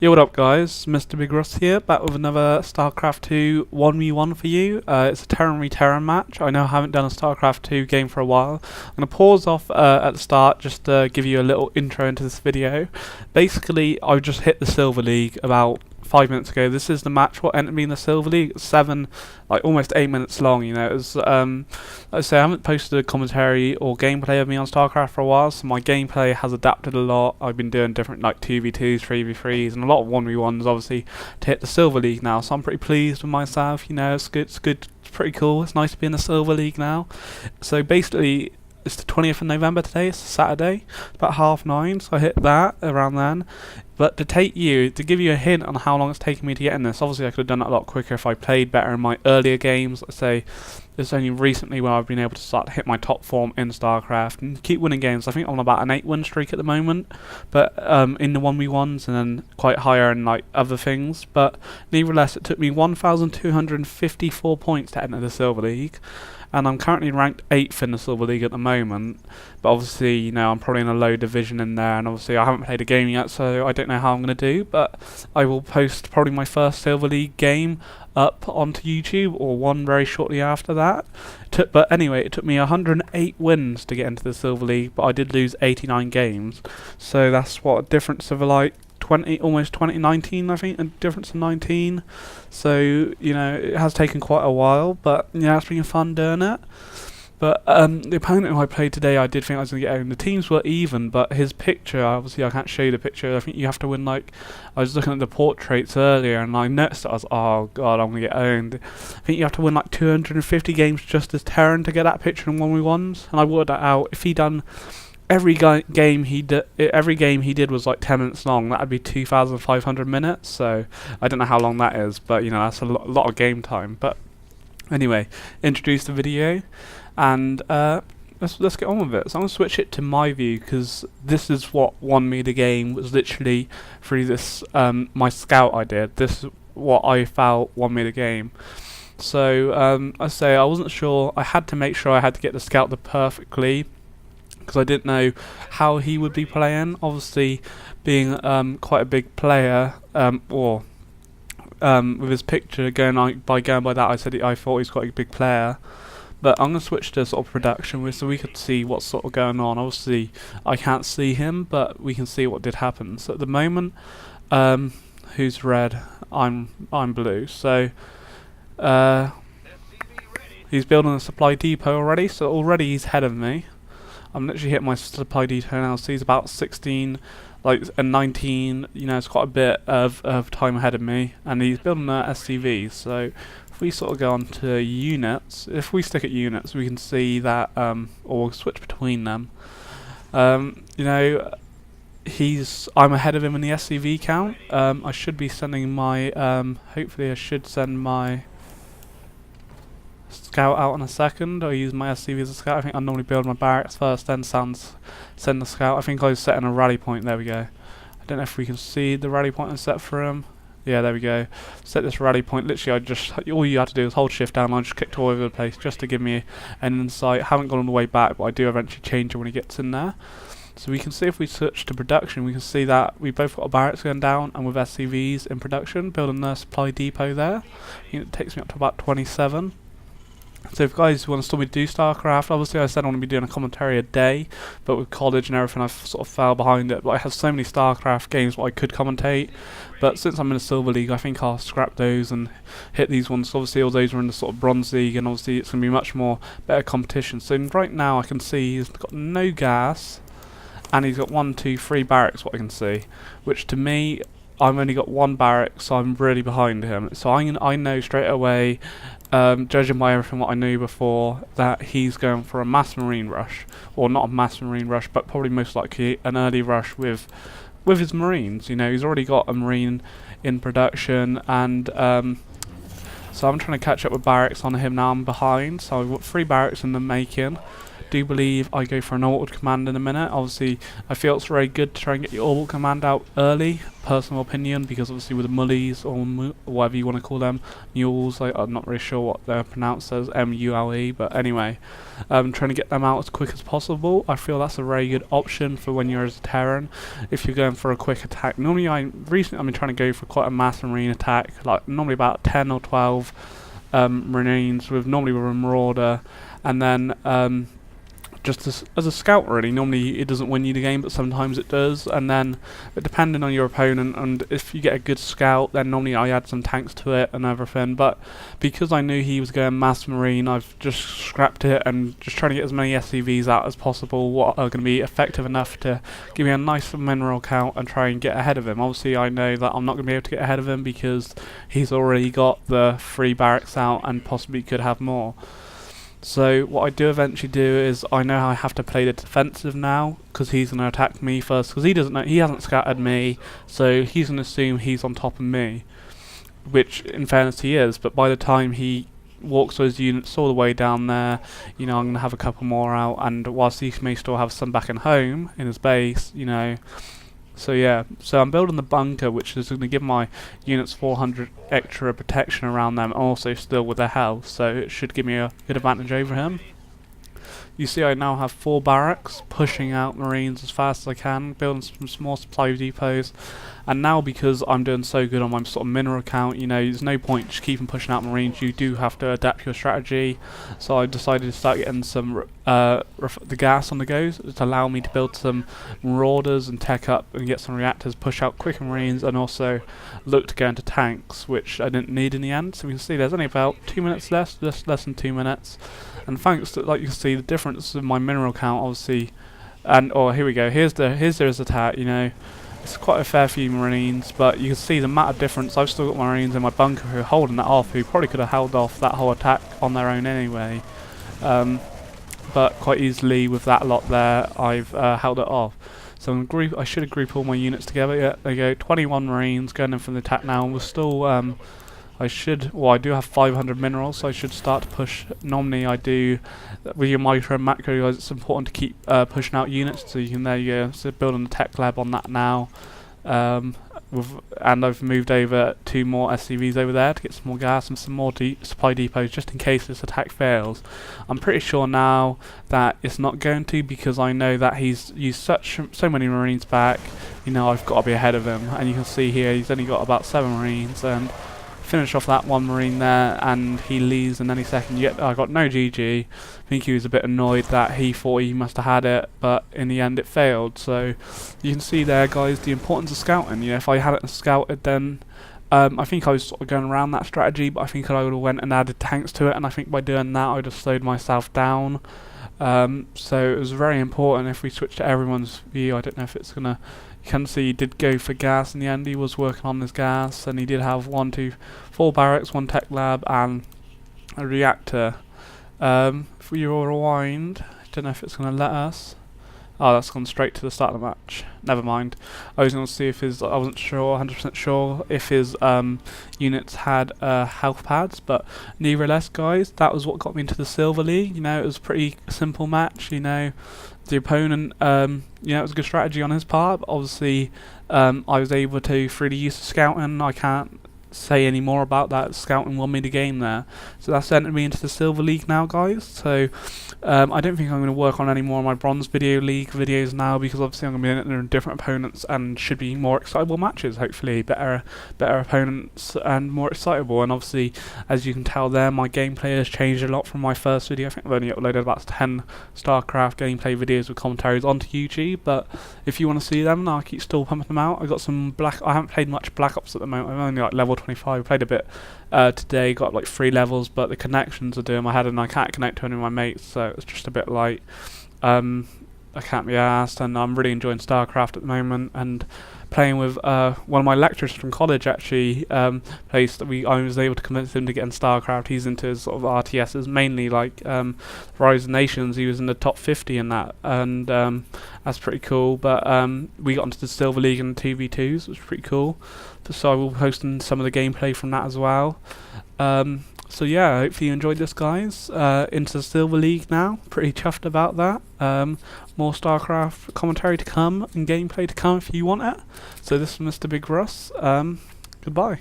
Yo, what up guys, Mr.BigRuss here, back with another Starcraft II 1v1 for you. It's a Terran V Terran match. I know I haven't done a Starcraft 2 game for a while. I'm going to pause off at the start just to give you a little intro into this video. Basically, I just hit the Silver League about 5 minutes ago. This is the match what entered me in the Silver League. It's almost 8 minutes long, you know. It was, like I say, I haven't posted a commentary or gameplay of me on StarCraft for a while, so my gameplay has adapted a lot. I've been doing different 2v2s, 3v3s, and a lot of 1v1s obviously to hit the Silver League now, so I'm pretty pleased with myself, you know. It's good, it's pretty cool. It's nice to be in the Silver League now. So basically, it's the 20th of November today, it's Saturday, it's about 9:30, so I hit that around then. But to give you a hint on how long it's taken me to get in this, obviously I could have done that a lot quicker if I played better in my earlier games. Let's say it's only recently where I've been able to start to hit my top form in StarCraft and keep winning games. I think I'm on about an 8-win streak at the moment, but in the 1v1s and then quite higher in other things. But nevertheless, it took me 1,254 points to enter the Silver League. And I'm currently ranked 8th in the Silver League at the moment, but obviously, you know, I'm probably in a low division in there, and obviously I haven't played a game yet, so I don't know how I'm going to do, but I will post probably my first Silver League game up onto YouTube, or one very shortly after that. But anyway, it took me 108 wins to get into the Silver League, but I did lose 89 games, so that's what a difference of almost 2019, I think, a difference of 19. So, you know, it has taken quite a while, but yeah, it's been fun doing it. But the opponent who I played today, I did think I was going to get owned. The teams were even, but his picture, obviously I can't show you the picture. I think you have to win, I was looking at the portraits earlier, and I noticed that I was, oh god, I'm going to get owned. I think you have to win 250 games just as Terran to get that picture in 1v1s, and I worked that out. If he done every game he did was 10 minutes long, that'd be 2,500 minutes, so I don't know how long that is, but you know, that's a lot of game time. But anyway, introduce the video, and let's get on with it. So I'm going to switch it to my view, because this is what won me the game, was literally through this, my scout I did. This is what I felt won me the game. So I say I wasn't sure, I had to make sure I had to get the scout perfectly, because I didn't know how he would be playing. Obviously, being quite a big player, with his picture going by that, I said I thought he was quite a big player. But I'm going to switch to sort of production so we could see what's sort of going on. Obviously, I can't see him, but we can see what did happen. So at the moment, who's red? I'm blue. So he's building a supply depot already. So already he's ahead of me. I'm literally hitting my supply depot now, so he's about 16, and 19, you know, it's quite a bit of time ahead of me, and he's building SCVs, so if we sort of go on to units, if we stick at units, we can see that, or we'll switch between them, you know, I'm ahead of him in the SCV count. I should be sending my, hopefully I should send my scout out in a second. I use my SCV as a scout. I think I normally build my barracks first, then send the scout. I think I was setting a rally point. There we go. I don't know if we can see the rally point I set for him. Yeah, there we go. Set this rally point. Literally, all you have to do is hold shift down. I just clicked all over the place just to give me an insight. I haven't gone all the way back, but I do eventually change it when he gets in there. So we can see if we switch to production, we can see that we both got our barracks going down, and with SCVs in production, building the supply depot there. It takes me up to about 27. So if guys want to still do StarCraft, obviously I said I want to be doing a commentary a day, but with college and everything I've sort of fell behind it. But I have so many StarCraft games what I could commentate, but since I'm in the Silver League, I think I'll scrap those and hit these ones. Obviously all those are in the sort of Bronze League, and obviously it's going to be much more better competition. So right now I can see he's got no gas, and he's got 1, 2, 3 barracks what I can see, which to me, I've only got 1 barrack, so I'm really behind him. So I know straight away, judging by everything what I knew before, that he's going for a mass marine rush, or not a mass marine rush, but probably most likely an early rush with his marines. You know, he's already got a marine in production, and so I'm trying to catch up with barracks on him now. I'm behind, so I've got 3 barracks in the making. do believe I go for an orbital command in a minute. Obviously, I feel it's very good to try and get your orbital command out early, personal opinion, because obviously with the mullies, or whatever you want to call them, mules, I'm not really sure what they're pronounced as, M-U-L-E, but anyway, trying to get them out as quick as possible. I feel that's a very good option for when you're as a Terran, if you're going for a quick attack. Normally, recently I've been trying to go for quite a mass marine attack, like normally about 10 or 12 marines, normally with a marauder, and then just as a scout really. Normally it doesn't win you the game, but sometimes it does, and then depending on your opponent, and if you get a good scout, then normally I add some tanks to it and everything. But because I knew he was going mass marine, I've just scrapped it and just trying to get as many SCVs out as possible, what are going to be effective enough to give me a nice mineral count and try and get ahead of him. Obviously I know that I'm not going to be able to get ahead of him because he's already got the 3 barracks out and possibly could have more. So what I do eventually do is I know how I have to play the defensive now, because he's going to attack me first, because he doesn't know, he hasn't scouted me, so he's going to assume he's on top of me, which in fairness he is. But by the time he walks those units all the way down there, I'm going to have a couple more out, and whilst he may still have some back in home in his base, So yeah, so I'm building the bunker, which is going to give my units 400 extra protection around them, also still with their health, so it should give me a good advantage over him. You see I now have 4 barracks, pushing out marines as fast as I can, building some small supply depots, and now because I'm doing so good on my sort of mineral count, there's no point just keeping pushing out marines. You do have to adapt your strategy, so I decided to start getting some the gas on the go to allow me to build some marauders and tech up and get some reactors, push out quicker marines, and also look to go into tanks, which I didn't need in the end. So we can see there's only about 2 minutes left, just less than 2 minutes. And thanks to, like you can see, the difference in my mineral count, obviously, and here we go. Here's his attack. It's quite a fair few marines, but you can see the amount of difference. I've still got marines in my bunker who are holding that off, who probably could have held off that whole attack on their own anyway. But quite easily with that lot there, I've held it off. So I should have grouped all my units together. Yeah, there you go. 21 marines going in from the attack now. We're still I do have 500 minerals, so I should start to push. Normally I do, with your micro and macro guys, it's important to keep pushing out units, so you can, there you go, so building a tech lab on that now. And I've moved over 2 more SCVs over there to get some more gas and some more supply depots, just in case this attack fails. I'm pretty sure now that it's not going to, because I know that he's used so many marines back. I've got to be ahead of him, and you can see here he's only got about 7 marines, and finish off that 1 marine there, and he leaves in any second. Yet I got no GG. I think he was a bit annoyed that he thought he must have had it, but in the end it failed. So you can see there, guys, the importance of scouting. If I hadn't scouted, then I think I was sort of going around that strategy, but I think I would have went and added tanks to it, and I think by doing that I would have slowed myself down. So it was very important. If we switch to everyone's view, I don't know if it's gonna. You can see he did go for gas in the end. He was working on his gas, and he did have 4 barracks, 1 tech lab, and a reactor. If we rewind, I don't know if it's going to let us. Oh, that's gone straight to the start of the match. Never mind. I was going to see if I wasn't sure, 100% sure, if his units had health pads, but nevertheless, guys, that was what got me into the Silver League. It was a pretty simple match. The opponent, it was a good strategy on his part, but obviously I was able to freely use the scouting. I can't say any more about that. Scouting won me the game there. So that's entered me into the Silver League now, guys. So I don't think I'm going to work on any more of my Bronze League videos now, because obviously I'm going to be in different opponents and should be more excitable matches, hopefully. Better opponents and more excitable. And obviously, as you can tell there, my gameplay has changed a lot from my first video. I think I've only uploaded about 10 Starcraft gameplay videos with commentaries onto YouTube, but if you want to see them, I'll keep still pumping them out. I've got some I haven't played much Black Ops at the moment. I'm only like level 25. I played a bit today, got like 3 levels, but the connections are doing my head, and I can't connect to any of my mates, so it's just a bit light. I can't be asked, and I'm really enjoying Starcraft at the moment, and playing with one of my lecturers from college actually. I was able to convince him to get in Starcraft. He's into his sort of RTSs, mainly like Rise of Nations. He was in the top 50 in that, and that's pretty cool. But we got into the Silver League and 2v2s, which was pretty cool. So I will be posting some of the gameplay from that as well. So yeah, hopefully you enjoyed this, guys. Into the Silver League now. Pretty chuffed about that. More StarCraft commentary to come and gameplay to come if you want it. So this is Mr. BigRuss. Goodbye.